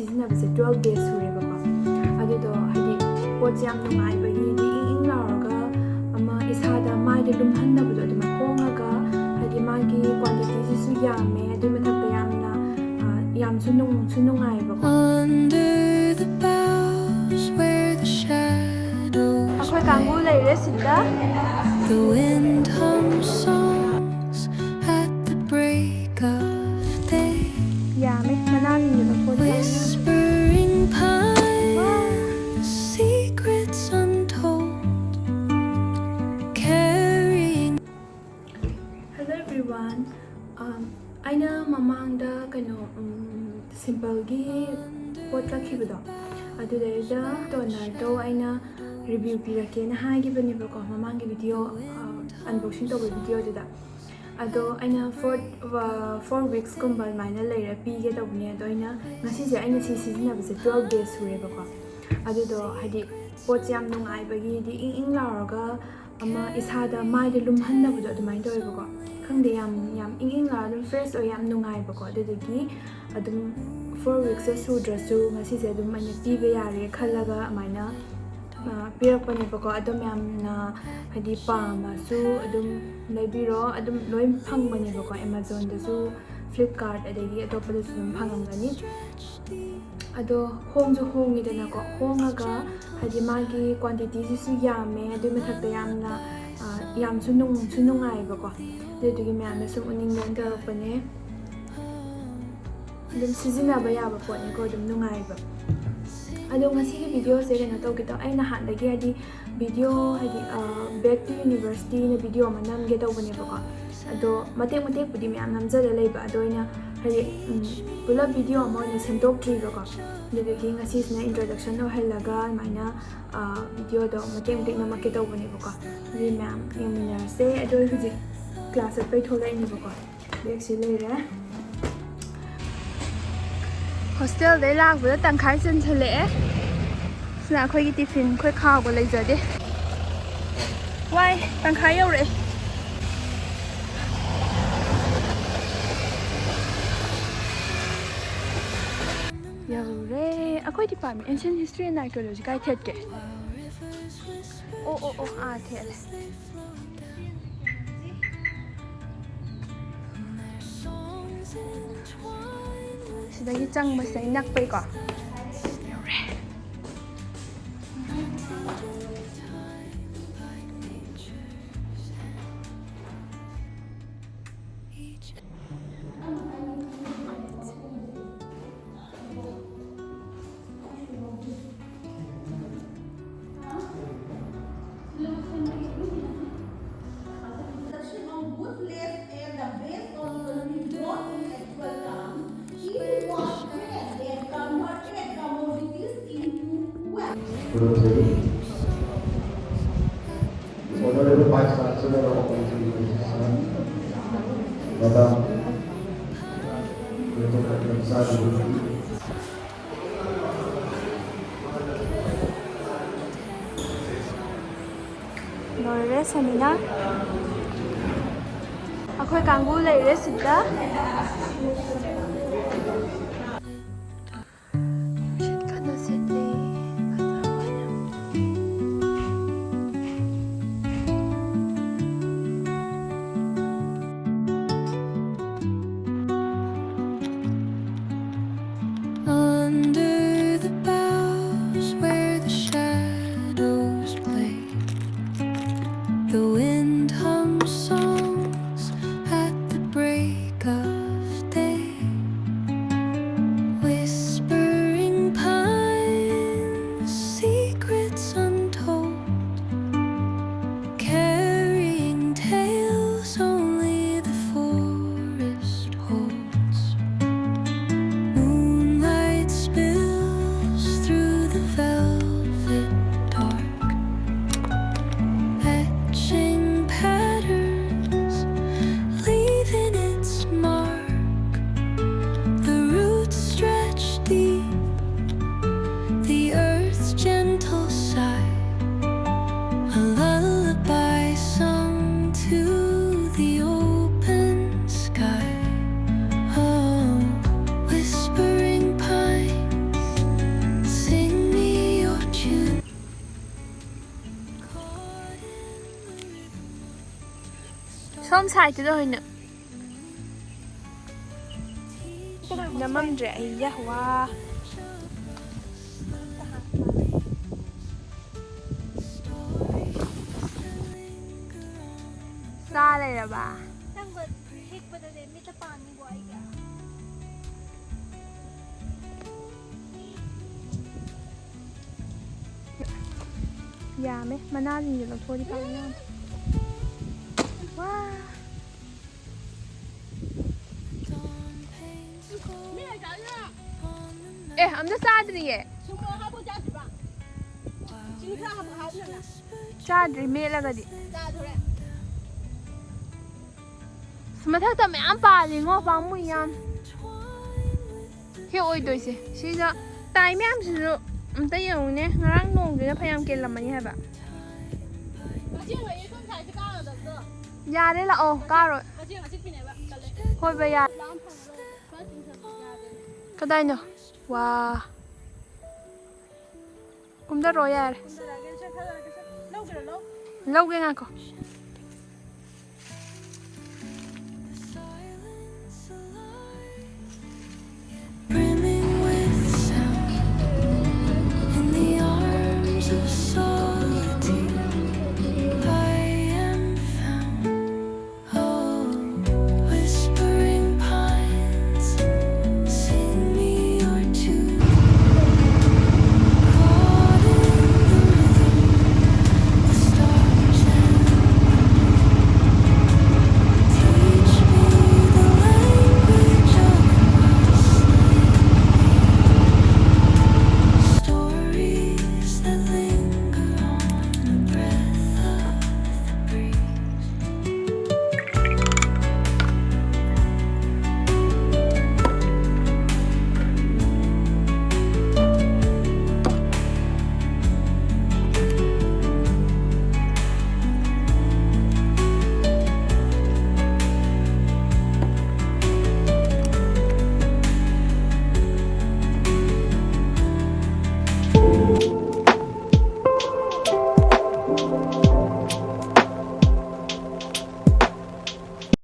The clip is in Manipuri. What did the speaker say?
시즌하면서 12 days 수레버거 아두도 하디 ꯄꯣꯠꯁꯦ ꯌꯥꯝ ꯅꯨꯡꯉꯥꯏꯕꯒꯤꯗꯤ ꯏꯪ ꯂꯥꯎꯔꯒ ꯑꯃ ꯏꯁꯥꯗ ꯃꯥꯏꯗ ꯂꯨꯝꯍꯟꯗꯕꯗꯣ ꯑꯗꯨꯃꯥꯏꯅ ꯍꯣꯡꯉꯒ ꯍꯥꯏꯗꯤ ꯃꯥꯒꯤ ꯀ꯭ꯋꯥꯟꯇꯤꯇꯤꯁꯤꯁꯨ ꯌꯥꯝꯃꯦ ꯑꯗꯨꯏ ꯃꯊꯛꯇ ꯌꯥꯝꯁꯨ ꯅꯨꯡꯉꯥꯏꯕꯀꯣ ꯑꯩꯈꯣꯏ ꯀꯥꯡꯕꯨ ꯂꯩꯔꯦ ꯁꯤꯗ ꯌꯥꯝꯃꯦ ꯃꯅꯥꯁꯤꯡꯗꯨꯗ ꯄꯣꯠ Hello everyone. ꯑꯩꯅ ꯃꯃꯥꯡꯗ ꯀꯩꯅꯣ ꯁꯤꯝꯄꯜꯒꯤ ꯄꯣꯠ ꯀꯛꯈꯤꯕꯗꯣ ꯑꯗꯨꯗꯩꯗ ꯇꯣꯅꯔꯗꯣ ꯑꯩꯅ ꯔꯤꯚ꯭ꯌꯨ ꯄꯤꯔꯛꯀꯦꯅ ꯍꯥꯏꯈꯤꯕꯅꯦꯕꯀꯣ ꯃꯃꯥꯡꯒꯤ ꯚꯤꯗꯤꯑꯣ ꯑꯟꯕꯣꯛꯁꯤꯡ ꯇꯧꯕ ꯚꯤꯗꯤꯑꯣꯗꯨꯗ ꯑꯗꯣ ꯑꯩꯅ 4 weeksꯀꯨꯝꯕ ꯑꯗꯨꯃꯥꯏꯅ ꯂꯩꯔ ꯄꯤꯒꯦ ꯇꯧꯕꯅꯦ ꯑꯗꯣ ꯉꯁꯤꯁꯦ ꯑꯩꯅ ꯁꯤꯖꯤꯟꯅꯕꯁꯦ 12 days ꯁꯨꯔꯦꯕꯀꯣ ꯑꯗꯨꯗꯣ ꯍꯥꯏꯗꯤ ꯄꯣꯠꯁꯦ ꯌꯥꯝ ꯅꯨꯡꯉꯥꯏꯕꯒꯤꯗꯤ ꯏꯪ ꯂꯥꯎꯔꯒ ꯑꯃ ꯏꯁꯥꯗ ꯃꯥꯏꯗ ꯂꯨꯝꯍꯟꯗꯕꯗꯣ ꯑꯗꯨꯃꯥꯏꯅ ꯇꯧꯋꯦꯕꯀꯣ ꯈꯪꯗꯦ ꯌꯥꯝ ꯏꯪ ꯂꯥꯎꯔꯒ ꯑꯗꯨꯝ ꯐ꯭ꯔꯦꯁ ꯑꯣꯏ ꯌꯥꯝ ꯅꯨꯡꯉꯥꯏꯕꯀꯣ ꯑꯗꯨꯗꯒꯤ ꯑꯗꯨꯝ 4 weeksꯇ ꯁꯨꯗ꯭ꯔꯁꯨ ꯉꯁꯤꯁꯦ ꯑꯗꯨꯝ ꯑꯩꯅ ꯄꯤꯕ ꯌꯥꯔꯦ ꯈꯜꯂꯒ ꯑꯗꯨꯃꯥꯏꯅ ꯄꯤꯔꯛꯄꯅꯦꯕꯀꯣ ꯑꯗꯨꯝ ꯌꯥꯝꯅ ꯍꯥꯏꯗꯤ ꯄꯥꯝꯃꯁꯨ ꯑꯗꯨꯝ ꯂꯩꯕꯤꯔꯣ ꯑꯗꯨꯝ ꯂꯣꯏ ꯐꯪꯕꯅꯦꯕꯀꯣ ꯑꯦꯃꯥꯖꯣꯟꯗꯁꯨ ꯐ꯭ꯂꯤꯞꯀꯥꯔꯠ ꯑꯗꯒꯤ ꯑꯇꯣꯞꯄꯗꯁꯨ ꯑꯗꯨꯝ ꯐꯪꯉꯝꯒꯅꯤ ꯑꯗꯣ ꯍꯣꯡꯁꯨ ꯍꯣꯡꯉꯤꯗꯅꯀꯣ ꯍꯣꯡꯉꯒ ꯍꯥꯏꯗꯤ ꯃꯥꯒꯤ ꯀ꯭ꯋꯥꯟꯇꯤꯇꯤꯁꯤꯁꯨ ꯌꯥꯝꯃꯦ ꯑꯗꯨꯏ ꯃꯊꯛꯇ ꯌꯥꯝꯁꯨ ꯅꯨꯡꯉꯥꯏꯕꯀꯣ ꯑꯗꯨꯗꯨꯒꯤ ꯃꯌꯥꯝꯅ ꯁꯨꯝ ꯎꯅꯤꯡꯗꯅ ꯇꯧꯔꯛꯄꯅꯦ ꯑꯗꯨꯝ ꯁꯤꯖꯤꯟꯅꯕ ꯌꯥꯕ ꯄꯣꯠꯅꯤꯀꯣ ꯑꯗꯨꯝ ꯅꯨꯡꯉꯥꯏꯕ ꯑꯗꯣ ꯉꯁꯤꯒꯤ ꯚꯤꯗꯤꯑꯣꯁꯦ ꯀꯩꯅꯣ ꯇꯧꯒꯦ ꯇꯧ ꯑꯩ ꯅꯍꯥꯟꯗꯒꯤ ꯍꯥꯏꯗꯤ ꯚꯤꯗꯤꯑꯣ ꯍꯥꯏꯗꯤ ꯕꯦꯛ ꯇꯨ ꯌꯨꯅꯤꯚꯔꯁꯤꯇꯤꯅ ꯚꯤꯗꯤꯑꯣ ꯑꯃ ꯅꯝꯒꯦ ꯇꯧꯕꯅꯦꯕꯀꯣ ꯑꯗꯣ ꯃꯇꯦꯛꯄꯨꯗꯤ ꯃꯌꯥꯝ ꯅꯝꯖꯜꯂ ꯂꯩꯕ ꯑꯗꯣ ꯑꯩꯅ ꯍꯥꯏꯗꯤ ꯄꯨꯂꯞ ꯚꯤꯗꯤꯑꯣ ꯑꯃ ꯑꯣꯏꯅ ꯁꯦꯝꯗꯣꯛꯇ꯭ꯔꯤꯕꯀꯣ ꯑꯗꯨꯗꯒꯤ ꯉꯁꯤꯁꯤꯅ ꯏꯟꯇ꯭ꯔꯣꯗꯛꯁꯟ ꯑꯣꯏꯍꯜꯂꯒ ꯑꯗꯨꯃꯥꯏꯅ ꯚꯤꯗꯤꯑꯣꯗꯣ ꯃꯇꯦꯛ ꯅꯝꯃꯛꯀꯦ ꯇꯧꯕꯅꯦꯕꯀꯣ ꯑꯗꯨꯗꯤ ꯃꯌꯥꯝ ꯌꯦꯡꯃꯤꯟꯅꯔꯁꯦ ꯑꯗꯣ ꯍꯧꯖꯤꯛ ꯀ꯭ꯂꯥꯁ ꯆꯠꯄꯩ ꯊꯣꯛꯂꯛꯏꯅꯦꯕꯀꯣ ꯕꯦꯛꯁꯤ ꯂꯩꯔꯦ ꯍꯣꯁꯇꯦꯜꯗꯩ ꯂꯥꯛꯄꯗ ꯇꯪꯈꯥꯏ ꯆꯟꯁꯜꯂꯛꯑꯦ ꯁꯤꯅ ꯑꯩꯈꯣꯏꯒꯤ ꯇꯤꯐꯤꯟ ꯑꯩꯈꯣꯏ ꯈꯥꯎꯒ ꯂꯩꯖꯗꯦ ꯋꯥꯏ ꯇꯪꯈꯥꯏ ꯌꯧꯔꯛꯑꯦ ꯌꯧꯔꯦ ꯑꯩꯈꯣꯏ ꯗꯤꯄꯥꯔꯠꯃꯦꯟ ꯑꯦꯟꯁꯤꯌꯟ ꯍꯤꯁꯇ꯭ꯔꯤ ꯑꯦꯟ ꯑꯥꯔꯀꯤꯑꯣꯂꯣꯖꯤ ꯀꯥꯏ ꯊꯦꯠꯀꯦ ꯑꯣ ꯊꯦꯠꯂꯦ ꯁꯤꯗꯒꯤ ꯆꯪꯕꯁꯦ ꯅꯛꯄꯩꯀꯣ ꯌꯧꯔꯦ Honorable Vice Chancellor of Education, Madam ꯂꯣꯏꯔꯦ ꯁꯦꯃꯤꯅꯥꯔ ꯑꯩꯈꯣꯏ ꯀꯥꯡꯕꯨ ꯂꯩꯔꯦ ꯁꯤꯗ ꯁꯣꯝ ꯁꯥꯏꯗꯇꯨꯗ ꯑꯣꯏꯅ ꯅꯝꯃꯝꯗ꯭ꯔꯦ ꯑꯩꯌꯥ ꯋꯥ ꯆꯥ ꯂꯩꯔꯕ ꯌꯥꯝꯃꯦ ꯃꯅꯥꯁꯤꯡꯁꯦ ꯂꯧꯊꯣꯛꯑꯗꯤ ꯐꯕ ꯌꯥꯝ ꯋꯥ ꯑꯦ ꯑꯝꯇ ꯆꯥꯗ꯭ꯔꯤꯌꯦ ꯆꯥꯗ꯭ꯔꯤ ꯃꯦꯠꯂꯒꯗꯤ ꯃꯊꯛꯇ ꯃꯌꯥꯝ ꯄꯥꯜꯂꯤꯉꯣ ꯄꯥꯝꯃꯨꯏ ꯌꯥꯝ ꯍꯦꯛ ꯑꯣꯏꯗꯣꯏꯁꯦ ꯁꯤꯗ ꯇꯥꯏ ꯃꯌꯥꯝꯁꯤꯁꯨ ꯑꯝꯇ ꯌꯦꯡꯉꯨꯅꯦ ꯉꯔꯥꯡ ꯅꯣꯡꯗꯨꯅ ꯐꯌꯥꯝ ꯀꯦꯜꯂꯝꯃꯅꯤ ꯍꯥꯏꯕ ꯌꯥꯔꯦ ꯂꯥꯛꯑꯣ ꯀꯥꯔꯣꯏ ꯍꯣꯏꯕ ꯌꯥꯔꯦ ꯀꯗꯥꯏꯅꯣ ꯋꯥ ꯀꯨꯝꯊꯔꯛꯑꯣ ꯌꯥꯔꯦ ꯂꯧꯒꯦ ꯉꯥꯏꯈꯣ